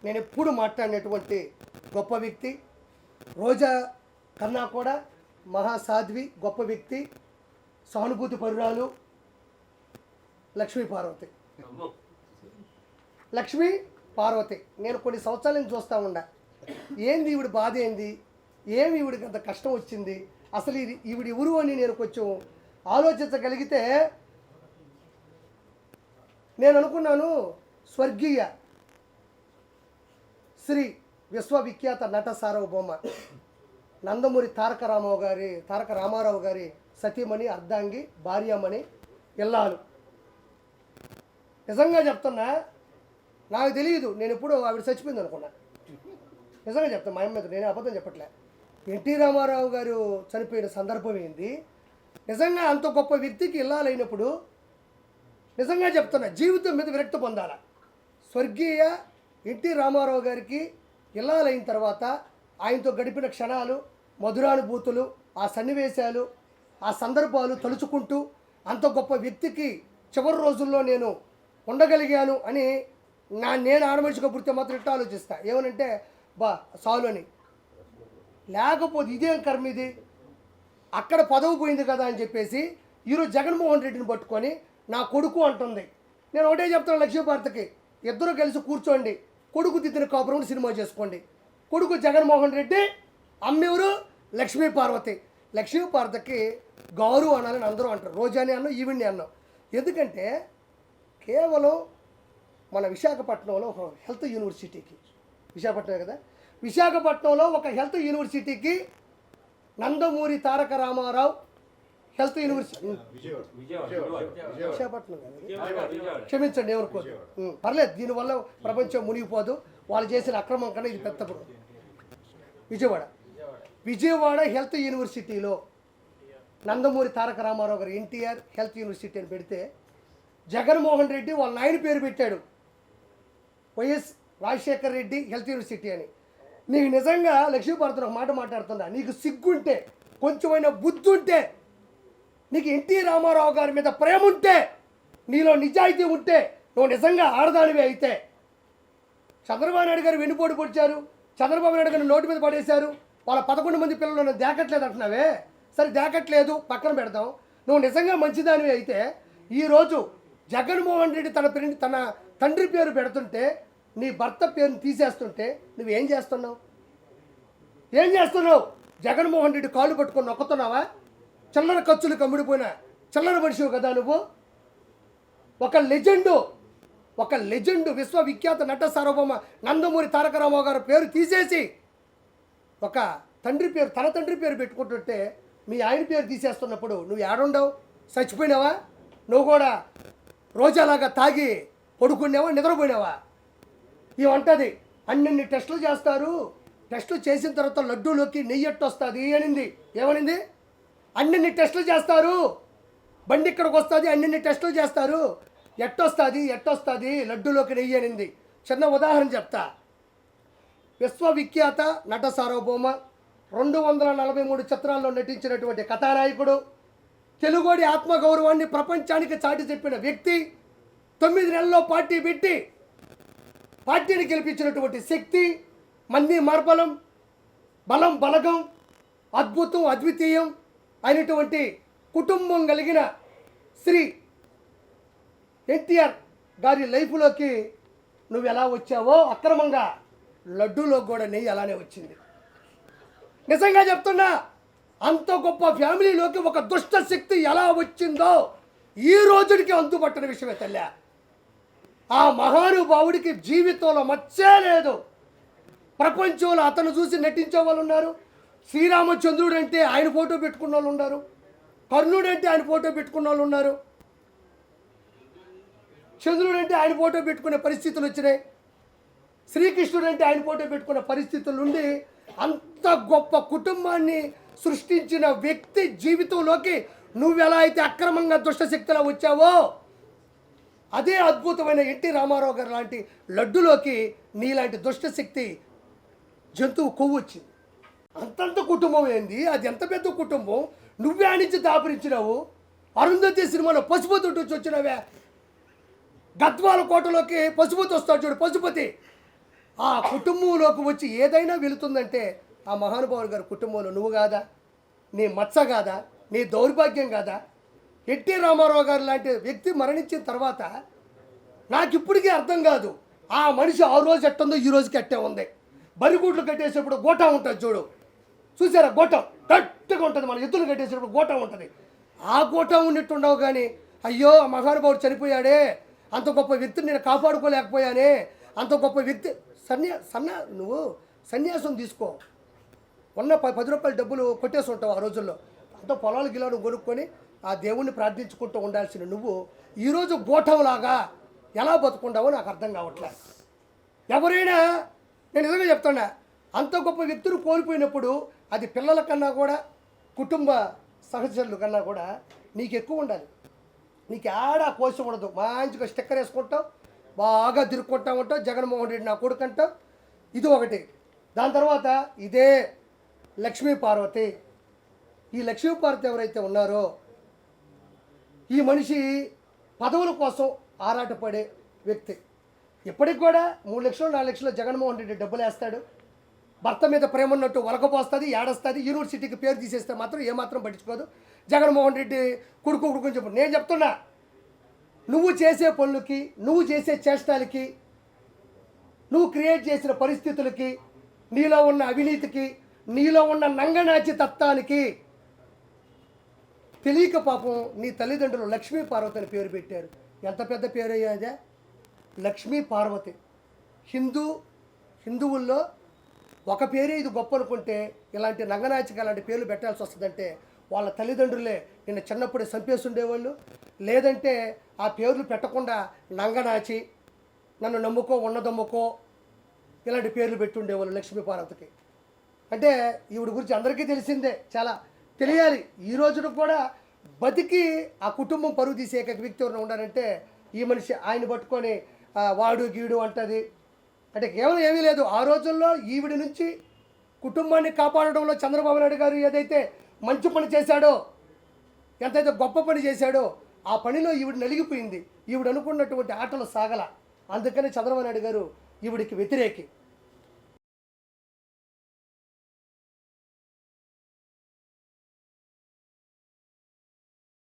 నేను ఎప్పుడు మాట్లాడినటువంటి గొప్ప వ్యక్తి. రోజా కన్నా కూడా మహాసాధ్వి, గొప్ప వ్యక్తి, సానుభూతి పరురాలు లక్ష్మీ పార్వతి. లక్ష్మీ పార్వతి నేను కొన్ని సంవత్సరాల నుంచి చూస్తూ ఉండా. ఏంది ఈవిడ బాధ, ఏంది, ఏమి ఈవిడికి అంత కష్టం వచ్చింది, అసలు ఈవిడ ఎవరు అని నేను కొంచెం ఆలోచించగలిగితే నేను అనుకున్నాను, స్వర్గీయ శ్రీ విశ్వవిఖ్యాత నట సార్వభౌమ నందమూరి తారక రామారావు గారి సతీమణి, అర్ధాంగి, భార్యామణి, ఇల్లాలు. నిజంగా చెప్తున్నా, నాకు తెలియదు, నేను ఎప్పుడు ఆవిడ చచ్చిపోయింది అనుకున్నా. నిజంగా చెప్తాను, మా అమ్మ మీద నేనే అబద్ధం చెప్పట్లే. ఎన్టీ రామారావు గారు చనిపోయిన సందర్భం ఏంది, నిజంగా అంత గొప్ప వ్యక్తికి ఇల్లాలైనప్పుడు నిజంగా చెప్తున్నా, జీవితం మీద విరక్తి పొందాల. స్వర్గీయ ఎన్టీ రామారావు గారికి ఇల్లాలైన తర్వాత ఆయనతో గడిపిన క్షణాలు, మధురానుభూతులు, ఆ సన్నివేశాలు, ఆ సందర్భాలు తలుచుకుంటూ అంత గొప్ప వ్యక్తికి చివరి రోజుల్లో నేను ఉండగలిగాను అని నేను ఆడమనిషిగా పుడితే మాత్రం ఇట్లా ఆలోచిస్తా. ఏమనంటే సాలు అని, లేకపోతే ఇదేం కర్మ ఇది, అక్కడ పదవి పోయింది కదా అని చెప్పేసి ఈరోజు జగన్మోహన్ రెడ్డిని పట్టుకొని నా కొడుకు అంటుంది. నేను ఒకటే చెప్తాను లక్ష్మీపార్వతికి, ఇద్దరు కలిసి కూర్చోండి, కొడుకు దిద్దిన కాపురం సినిమా చేసుకోండి. కొడుకు జగన్మోహన్ రెడ్డి, అమ్మెవరు లక్ష్మీపార్వతి. లక్ష్మీపార్వతికి గౌరవం అనాలని అందరూ అంటారు. రోజాని అన్నాం, ఈవిడ్ని అన్నాం. ఎందుకంటే కేవలం మన విశాఖపట్నంలో ఒక హెల్త్ యూనివర్సిటీకి, విశాఖపట్నం కదా, విశాఖపట్నంలో ఒక హెల్త్ యూనివర్సిటీకి నందమూరి తారక రామారావు హెల్త్ యూనివర్సిటీ, విశాఖపట్నం క్షమించండి ఏమనుకోదు, పర్లేదు, దీనివల్ల ప్రపంచం మునిగిపోదు. వాళ్ళు చేసిన అక్రమం కన్నా ఇది పెద్దప్పుడు. విజయవాడ హెల్త్ యూనివర్సిటీలో నందమూరి తారక రామారావు గారు ఎన్టీఆర్ హెల్త్ యూనివర్సిటీ అని పెడితే జగన్మోహన్ రెడ్డి వాళ్ళ నాయన పేరు పెట్టాడు, YS Rajasekhar Reddy health university అని. నీకు నిజంగా లక్ష్మీపార్వతి ఒక మాట మాట్లాడుతున్నా, నీకు సిగ్గుంటే, కొంచెమైనా బుద్ధి ఉంటే, నీకు ఎన్టీ రామారావు గారి మీద ప్రేమ ఉంటే, నీలో నిజాయితీ ఉంటే, నువ్వు నిజంగా ఆడదానివే అయితే, చంద్రబాబు నాయుడు గారు వెన్నుపోటు పొడిచారు, చంద్రబాబు నాయుడు గారిని నోటి మీద పడేశారు, వాళ్ళ 11 మంది పిల్లలు దేకట్లేదు అంటున్నావే, సరే దేకట్లేదు పక్కన పెడతాం. నువ్వు నిజంగా మంచిదానివి అయితే ఈరోజు జగన్మోహన్ రెడ్డి తన తండ్రి పేరు పెడుతుంటే, నీ భర్త పేరుని తీసేస్తుంటే నువ్వేం చేస్తున్నావు? ఏం చేస్తున్నావు? జగన్మోహన్ రెడ్డి కాళ్ళు పట్టుకొని నొక్కుతున్నావా? చిల్లర ఖర్చులు కమ్ముడిపోయిన చిల్లర మనిషివు కదా నువ్వు. ఒక లెజెండు విశ్వవిఖ్యాత నట సార్వభౌమ నందమూరి తారక రామారావు గారి పేరు తీసేసి ఒక తండ్రి పేరు, తన తండ్రి పేరు పెట్టుకుంటుంటే మీ ఆయన పేరు తీసేస్తున్నప్పుడు నువ్వు ఏడుండవు? చచ్చిపోయినావా? నువ్వు కూడా రోజాలాగా తాగి పడుకున్నావా, నిద్రపోయినావా? ఇవంటది అన్ని టెస్టులు చేస్తారు, టెస్టులు చేసిన తర్వాత లడ్డూలోకి నెయ్యి ఎట్టొస్తుంది అనింది. ఏమనింది? అన్ని టెస్టులు చేస్తారు, బండి ఇక్కడికి వస్తుంది, అన్ని టెస్టులు చేస్తారు, ఎట్టొస్తుంది లడ్డూలోకి నెయ్యి అనింది. చిన్న ఉదాహరణ చెప్తా. విశ్వవిఖ్యాత నట సార్వభౌమ 243 చిత్రాల్లో నటించినటువంటి కథానాయకుడు, తెలుగోడి ఆత్మగౌరవాన్ని ప్రపంచానికి చాటి చెప్పిన వ్యక్తి, 9 నెలల్లో పార్టీ పెట్టి పార్టీని గెలిపించినటువంటి శక్తి, మంది మార్బలం, బలం బలగం, అద్భుతం అద్వితీయం అయినటువంటి కుటుంబం కలిగిన శ్రీ ఎన్టీఆర్ గారి లైఫ్లోకి నువ్వు ఎలా వచ్చావో అక్రమంగా లడ్డూలో కూడా నెయ్యి అలానే వచ్చింది. నిజంగా చెప్తున్నా, అంత గొప్ప ఫ్యామిలీలోకి ఒక దుష్ట శక్తి ఎలా వచ్చిందో ఈ రోజుడికి అంతుపట్టిన విషయమే తల్లి. ఆ మహానుభావుడికి జీవితంలో మచ్చే లేదు. ప్రపంచంలో అతను చూసి నటించే వాళ్ళు ఉన్నారు. శ్రీరామచంద్రుడు అంటే ఆయన ఫోటో పెట్టుకున్న వాళ్ళు ఉన్నారు, కర్ణుడు అంటే ఆయన ఫోటో పెట్టుకున్న వాళ్ళు ఉన్నారు, చంద్రుడు అంటే ఆయన ఫోటో పెట్టుకునే పరిస్థితులు వచ్చినాయి, శ్రీకృష్ణుడు అంటే ఆయన ఫోటో పెట్టుకునే పరిస్థితులు ఉండి అంత గొప్ప కుటుంబాన్ని సృష్టించిన వ్యక్తి జీవితంలోకి నువ్వెలా అయితే అక్రమంగా దుష్టశక్తిలా వచ్చావో అదే అద్భుతమైన ఎన్టీ రామారావు గారు లాంటి లడ్డులోకి నీలాంటి దుష్టశక్తి జంతువు కొవ్వు వచ్చింది. అంతంత కుటుంబం ఏంది, అది ఎంత పెద్ద కుటుంబం, నువ్వే ఆనించి దాపురించినావు. అరుంధతి సినిమాలో పశుపతి వచ్చి వచ్చినవే, గద్వాల కోటలోకి పశుపతి వస్తాడు చూడు, పశుపతి ఆ కుటుంబంలోకి వచ్చి ఏదైనా వెళుతుందంటే ఆ మహానుభావుడు గారి కుటుంబంలో నువ్వు కాదా, నీ మచ్చ కాదా, నీ దౌర్భాగ్యం కాదా? ఎన్టీ రామారావు గారు లాంటి వ్యక్తి మరణించిన తర్వాత నాకు ఇప్పటికీ అర్థం కాదు, ఆ మనిషి ఆ రోజు ఎట్టుందో ఈ రోజుకి ఎట్టే ఉంది. బరిగూట్లు కట్టేసేప్పుడు గోటా ఉంటుంది చూడు, చూసారా? గోటం గట్టిగా ఉంటుంది, మన ఎద్దులు కట్టేసేప్పుడు గోటం ఉంటుంది. ఆ గోటం ఉన్నట్టుండవు కానీ అయ్యో ఆ మహానుభావుడు చనిపోయాడే, అంత గొప్ప వ్యక్తిని నేను కాపాడుకోలేకపోయానే, అంత గొప్ప వ్యక్తి. నువ్వు సన్యాసం తీసుకో, ఉన్న 10 రూపాయల డబ్బులు కొట్టేసి ఉంటావు ఆ రోజుల్లో. అంత పొలాలు గిలాను కొనుక్కొని ఆ దేవుణ్ణి ప్రార్థించుకుంటూ ఉండాల్సిన నువ్వు ఈరోజు గోఠంలాగా ఎలా బతుకుండావో నాకు అర్థం కావట్లేదు. ఎవరైనా, నేను నిజంగా చెప్తున్నా, అంత గొప్ప వ్యక్తులు కోల్పోయినప్పుడు అది పిల్లల కన్నా కూడా, కుటుంబ సహచరుల కన్నా కూడా నీకు ఎక్కువ ఉండాలి. నీకు ఆడా కోశం ఉండదు, మంచిగా స్టిక్కర్ వేసుకుంటావు, బాగా తిరుక్కుంటా ఉంటావు, జగన్మోహన్ రెడ్డి నా కొడుకు అంటావు. ఇది ఒకటి. దాని తర్వాత ఇదే లక్ష్మీ పార్వతి. ఈ లక్ష్మీ పార్వతి ఎవరైతే ఉన్నారో ఈ మనిషి పదవుల కోసం ఆరాటపడే వ్యక్తి. ఇప్పటికి కూడా 3 లక్షలు 4 లక్షలు జగన్మోహన్ రెడ్డి డబ్బులు వేస్తాడు. భర్త మీద ప్రేమ ఉన్నట్టు వలకపోస్తుంది, ఏడస్తుంది. యూనివర్సిటీకి పేరు తీసేస్తే మాత్రం ఏమాత్రం పట్టించుకోదు. జగన్మోహన్ రెడ్డి కొడుకు చెప్పు. నేను చెప్తున్నా, నువ్వు చేసే పనులకి, నువ్వు చేసే చేష్టాలకి, నువ్వు క్రియేట్ చేసిన పరిస్థితులకి, నీలో ఉన్న అవినీతికి, నీలో ఉన్న నంగనాచి తత్వానికి తెలియక పాపం నీ తల్లిదండ్రులు లక్ష్మీ పార్వతి అని పేరు పెట్టారు. ఎంత పెద్ద పేరు అయ్యాదే, లక్ష్మీ పార్వతి. హిందువుల్లో ఒక పేరే ఇది గొప్ప అనుకుంటే ఇలాంటి నంగనాచిక అలాంటి పేర్లు పెట్టాల్సి వస్తుందంటే వాళ్ళ తల్లిదండ్రులే నిన్ను చిన్నప్పుడే చంపేసి ఉండేవాళ్ళు. లేదంటే ఆ పేర్లు పెట్టకుండా నంగనాచి, నన్ను నమ్ముకో, ఉన్నదమ్ముకో, ఇలాంటి పేర్లు పెట్టి ఉండేవాళ్ళు లక్ష్మీ పార్వతికి. అంటే ఈవిడ గురించి అందరికీ తెలిసిందే, చాలా తెలియాలి. ఈ రోజున కూడా బతికి ఆ కుటుంబం పరుగు తీసే ఏకైక వ్యక్తి ఎవరైనా ఉండాలంటే ఈ మనిషి. ఆయన పట్టుకొని వాడు గీడు అంటది అంటే కేవలం ఏమీ లేదు. ఆ రోజుల్లో ఈవిడ నుంచి కుటుంబాన్ని కాపాడడంలో చంద్రబాబు నాయుడు గారు ఏదైతే మంచి పని చేశాడో, ఎంతైతే గొప్ప పని చేశాడో, ఆ పనిలో ఈవిడ నలిగిపోయింది. ఈవిడ అనుకున్నటువంటి ఆటలు సాగల. అందుకని చంద్రబాబు నాయుడు గారు ఈవిడికి వ్యతిరేకి.